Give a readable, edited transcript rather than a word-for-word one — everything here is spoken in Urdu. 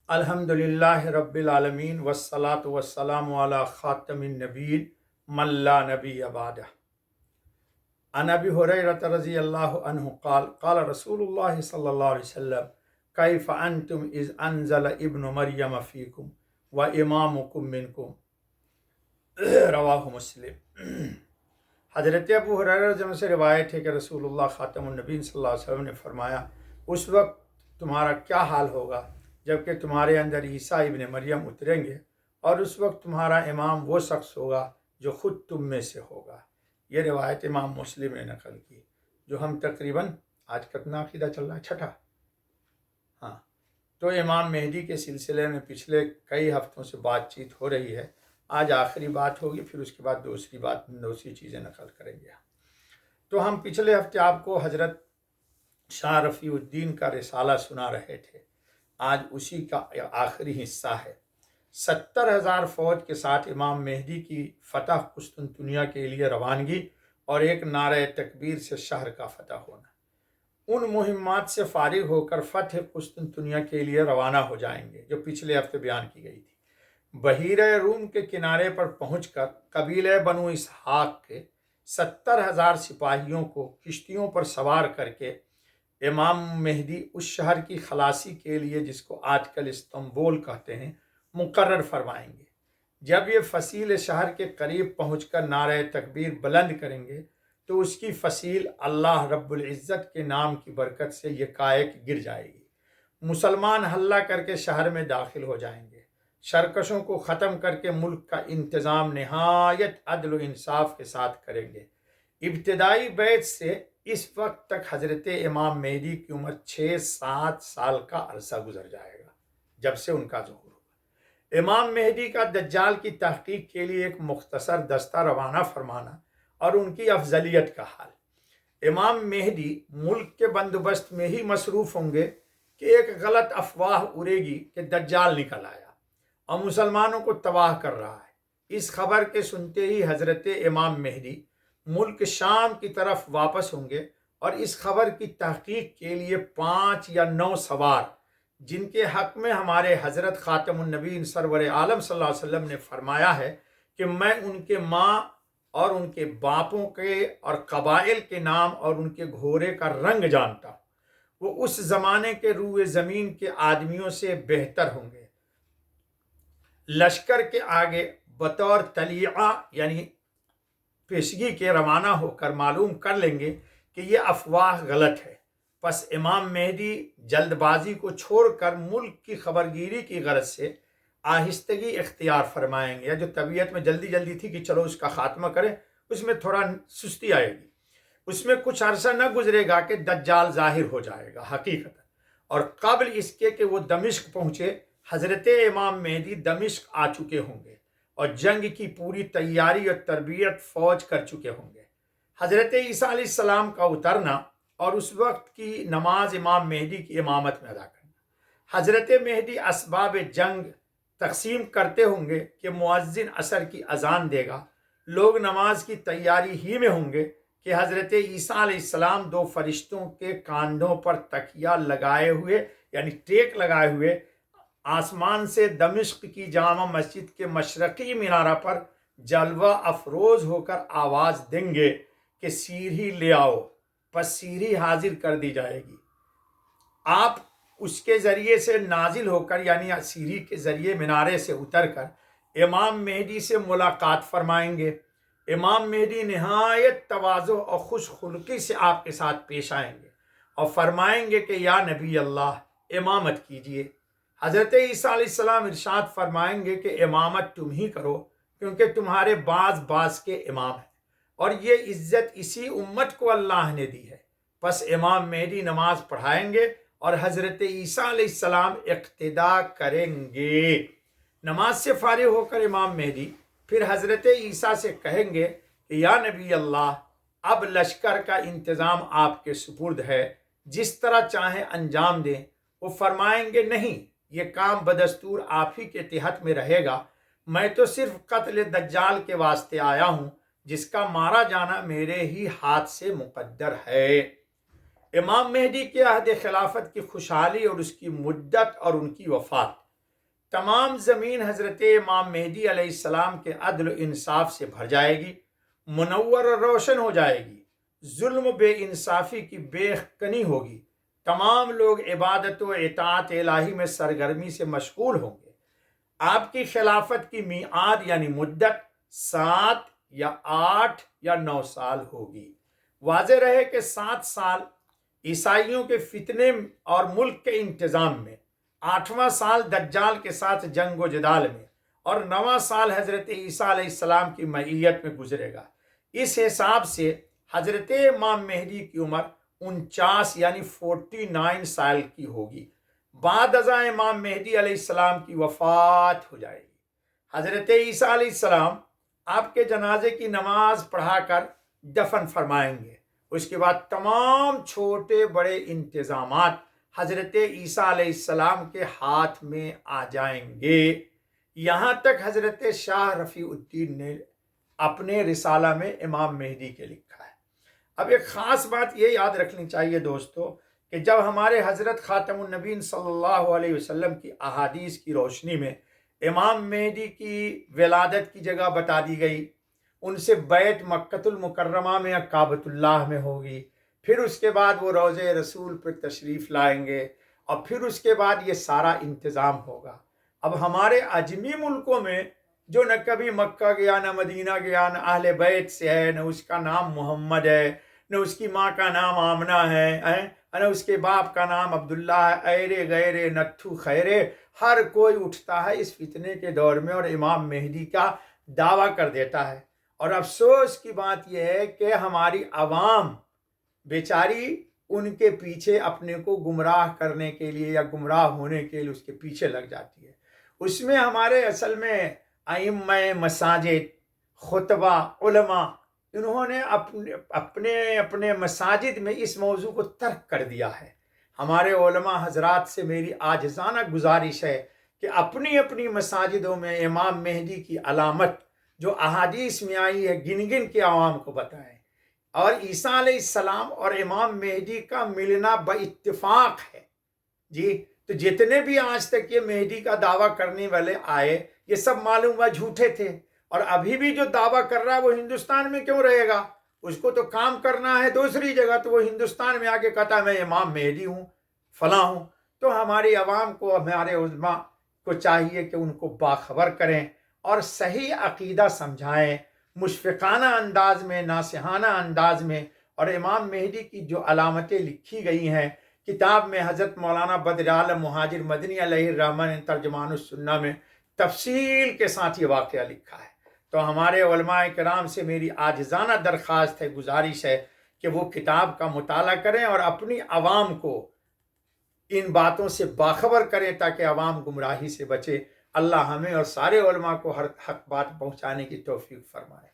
الحمدللہ رب العالمین والصلاة والسلام علی خاتم النبیین من لا نبی بعدہ۔ عن ابی ہریرہ رضی اللہ عنہ قال قال رسول اللہ صلی اللہ علیہ وسلم کیف انتم اذ انزل ابن مریم فیکم و امامکم منکم، رواہ مسلم۔ حضرت ابو ہریرہ رضی اللہ عنہ سے روایت ہے کہ رسول اللہ خاتم النبیین صلی اللہ علیہ وسلم نے فرمایا، اس وقت تمہارا کیا حال ہوگا جبکہ تمہارے اندر عیسیٰ ابن مریم اتریں گے، اور اس وقت تمہارا امام وہ شخص ہوگا جو خود تم میں سے ہوگا۔ یہ روایت امام مسلم نے نقل کی، جو ہم تقریباً آج کتنا عقیدہ چل رہا ہے، چھٹا۔ ہاں، تو امام مہدی کے سلسلے میں پچھلے کئی ہفتوں سے بات چیت ہو رہی ہے، آج آخری بات ہوگی، پھر اس کے بعد دوسری چیزیں نقل کریں گے۔ تو ہم پچھلے ہفتے آپ کو حضرت شاہ رفیع الدین کا رسالہ سنا رہے تھے، آج اسی کا آخری حصہ ہے۔ 70,000 فوج کے ساتھ امام مہدی کی فتح قسطنطنیہ کے لیے روانگی اور ایک نعرہ تکبیر سے شہر کا فتح ہونا۔ ان مہمات سے فارغ ہو کر فتح قسطنطنیہ کے لیے روانہ ہو جائیں گے، جو پچھلے ہفتے بیان کی گئی تھی۔ بحیرہ روم کے کنارے پر پہنچ کر قبیلہ بنو اسحاق کے 70,000 سپاہیوں کو کشتیوں پر سوار کر کے امام مہدی اس شہر کی خلاصی کے لیے، جس کو آج کل استنبول کہتے ہیں، مقرر فرمائیں گے۔ جب یہ فصیل شہر کے قریب پہنچ کر نعرہ تکبیر بلند کریں گے تو اس کی فصیل اللہ رب العزت کے نام کی برکت سے یکایک گر جائے گی۔ مسلمان حلہ کر کے شہر میں داخل ہو جائیں گے، شرکشوں کو ختم کر کے ملک کا انتظام نہایت عدل و انصاف کے ساتھ کریں گے۔ ابتدائی بیعت سے اس وقت تک حضرت امام مہدی کی عمر 6-7 سال کا عرصہ گزر جائے گا، جب سے ان کا ظہور ہوگا۔ امام مہدی کا دجال کی تحقیق کے لیے ایک مختصر دستہ روانہ فرمانا اور ان کی افضلیت کا حال۔ امام مہدی ملک کے بندوبست میں ہی مصروف ہوں گے کہ ایک غلط افواہ اڑے گی کہ دجال نکل آیا اور مسلمانوں کو تباہ کر رہا ہے۔ اس خبر کے سنتے ہی حضرت امام مہدی ملک شام کی طرف واپس ہوں گے اور اس خبر کی تحقیق کے لیے 5 یا 9 سوار، جن کے حق میں ہمارے حضرت خاتم النبیین سرور عالم صلی اللہ علیہ وسلم نے فرمایا ہے کہ میں ان کے ماں اور ان کے باپوں کے اور قبائل کے نام اور ان کے گھوڑے کا رنگ جانتا ہوں، وہ اس زمانے کے روئے زمین کے آدمیوں سے بہتر ہوں گے۔ لشکر کے آگے بطور طلیعہ یعنی پیشگی کے روانہ ہو کر معلوم کر لیں گے کہ یہ افواہ غلط ہے۔ پس امام مہدی جلد بازی کو چھوڑ کر ملک کی خبرگیری کی غرض سے آہستگی اختیار فرمائیں گے، یا جو طبیعت میں جلدی تھی کہ چلو اس کا خاتمہ کریں، اس میں تھوڑا سستی آئے گی۔ اس میں کچھ عرصہ نہ گزرے گا کہ دجال ظاہر ہو جائے گا حقیقت، اور قبل اس کے کہ وہ دمشق پہنچے، حضرت امام مہدی دمشق آ چکے ہوں گے اور جنگ کی پوری تیاری اور تربیت فوج کر چکے ہوں گے۔ حضرت عیسیٰ علیہ السلام کا اترنا اور اس وقت کی نماز امام مہدی کی امامت میں ادا کرنا۔ حضرت مہدی اسباب جنگ تقسیم کرتے ہوں گے کہ مؤذن عصر کی اذان دے گا، لوگ نماز کی تیاری ہی میں ہوں گے کہ حضرت عیسیٰ علیہ السلام 2 فرشتوں کے کاندھوں پر تکیہ لگائے ہوئے یعنی ٹیک لگائے ہوئے آسمان سے دمشق کی جامع مسجد کے مشرقی مینارہ پر جلوہ افروز ہو کر آواز دیں گے کہ سیڑھی لے آؤ، پس سیڑھی حاضر کر دی جائے گی۔ آپ اس کے ذریعے سے نازل ہو کر یعنی سیڑھی کے ذریعے مینارے سے اتر کر امام مہدی سے ملاقات فرمائیں گے۔ امام مہدی نہایت تواضع اور خوش خلقی سے آپ کے ساتھ پیش آئیں گے اور فرمائیں گے کہ یا نبی اللہ، امامت کیجئے۔ حضرت عیسیٰ علیہ السلام ارشاد فرمائیں گے کہ امامت تم ہی کرو، کیونکہ تمہارے بعض کے امام ہیں، اور یہ عزت اسی امت کو اللہ نے دی ہے۔ پس امام مہدی نماز پڑھائیں گے اور حضرت عیسیٰ علیہ السلام اقتدا کریں گے۔ نماز سے فارغ ہو کر امام مہدی پھر حضرت عیسیٰ سے کہیں گے کہ یا نبی اللہ، اب لشکر کا انتظام آپ کے سپرد ہے، جس طرح چاہیں انجام دیں۔ وہ فرمائیں گے نہیں، یہ کام بدستور آپ ہی کے تحت میں رہے گا، میں تو صرف قتل دجال کے واسطے آیا ہوں، جس کا مارا جانا میرے ہی ہاتھ سے مقدر ہے۔ امام مہدی کے عہد خلافت کی خوشحالی اور اس کی مدت اور ان کی وفات تمام زمین حضرت امام مہدی علیہ السلام کے عدل و انصاف سے بھر جائے گی، منور اور روشن ہو جائے گی، ظلم و بے انصافی کی بے کنی ہوگی، تمام لوگ عبادت و اطاعت الہی میں سرگرمی سے مشغول ہوں گے۔ آپ کی خلافت کی میعاد یعنی مدت 7 یا 8 یا 9 سال ہوگی۔ واضح رہے کہ 7 سال عیسائیوں کے فتنے اور ملک کے انتظام میں، 8واں سال دجال کے ساتھ جنگ و جدال میں، اور 9واں سال حضرت عیسیٰ علیہ السلام کی معیت میں گزرے گا۔ اس حساب سے حضرت امام مہدی کی عمر 49 یعنی 49 سال کی ہوگی۔ بعد ازاں امام مہدی علیہ السلام کی وفات ہو جائے گی۔ حضرت عیسیٰ علیہ السلام آپ کے جنازے کی نماز پڑھا کر دفن فرمائیں گے۔ اس کے بعد تمام چھوٹے بڑے انتظامات حضرت عیسیٰ علیہ السلام کے ہاتھ میں آ جائیں گے۔ یہاں تک حضرت شاہ رفیع الدین نے اپنے رسالہ میں امام مہدی کے لکھا ہے۔ اب ایک خاص بات یہ یاد رکھنی چاہیے دوستو کہ جب ہمارے حضرت خاتم النبیین صلی اللہ علیہ وسلم کی احادیث کی روشنی میں امام مہدی کی ولادت کی جگہ بتا دی گئی، ان سے بیعت مکۃ المکرمہ میں کعبۃ اللہ میں ہوگی، پھر اس کے بعد وہ روضہ رسول پر تشریف لائیں گے، اور پھر اس کے بعد یہ سارا انتظام ہوگا۔ اب ہمارے عجمی ملکوں میں جو نہ کبھی مکہ گیا نہ مدینہ گیا، نہ اہل بیت سے ہے، نہ اس کا نام محمد ہے، نہ اس کی ماں کا نام آمنہ ہے، نہ اس کے باپ کا نام عبداللہ ہے، ایرے غیرے نتھو خیرے، ہر کوئی اٹھتا ہے اس فتنے کے دور میں اور امام مہدی کا دعویٰ کر دیتا ہے۔ اور افسوس کی بات یہ ہے کہ ہماری عوام بیچاری ان کے پیچھے اپنے کو گمراہ کرنے کے لیے یا گمراہ ہونے کے لیے اس کے پیچھے لگ جاتی ہے۔ اس میں ہمارے اصل میں ائمہ مساجد، خطبہ، علماء، انہوں نے اپنے مساجد میں اس موضوع کو ترک کر دیا ہے۔ ہمارے علماء حضرات سے میری عاجزانہ گزارش ہے کہ اپنی اپنی مساجدوں میں امام مہدی کی علامت جو احادیث میں آئی ہے گن گن کے عوام کو بتائیں۔ اور عیسیٰ علیہ السلام اور امام مہدی کا ملنا باتفاق ہے۔ جی، تو جتنے بھی آج تک یہ مہدی کا دعویٰ کرنے والے آئے، یہ سب معلوم ہوا جھوٹے تھے، اور ابھی بھی جو دعویٰ کر رہا ہے وہ ہندوستان میں کیوں رہے گا؟ اس کو تو کام کرنا ہے دوسری جگہ، تو وہ ہندوستان میں آ کے کہتا ہے میں امام مہدی ہوں، فلاں ہوں۔ تو ہماری عوام کو، ہمارے علماء کو چاہیے کہ ان کو باخبر کریں اور صحیح عقیدہ سمجھائیں، مشفقانہ انداز میں، ناصحانہ انداز میں۔ اور امام مہدی کی جو علامتیں لکھی گئی ہیں کتاب میں، حضرت مولانا بدر عالم مہاجر مدنی علیہ الرحمہ نے ترجمان السنہ میں تفصیل کے ساتھ یہ واقعہ لکھا ہے۔ تو ہمارے علماء کرام سے میری عاجزانہ درخواست ہے، گزارش ہے کہ وہ کتاب کا مطالعہ کریں اور اپنی عوام کو ان باتوں سے باخبر کریں تاکہ عوام گمراہی سے بچے۔ اللہ ہمیں اور سارے علماء کو ہر حق بات پہنچانے کی توفیق فرمائے۔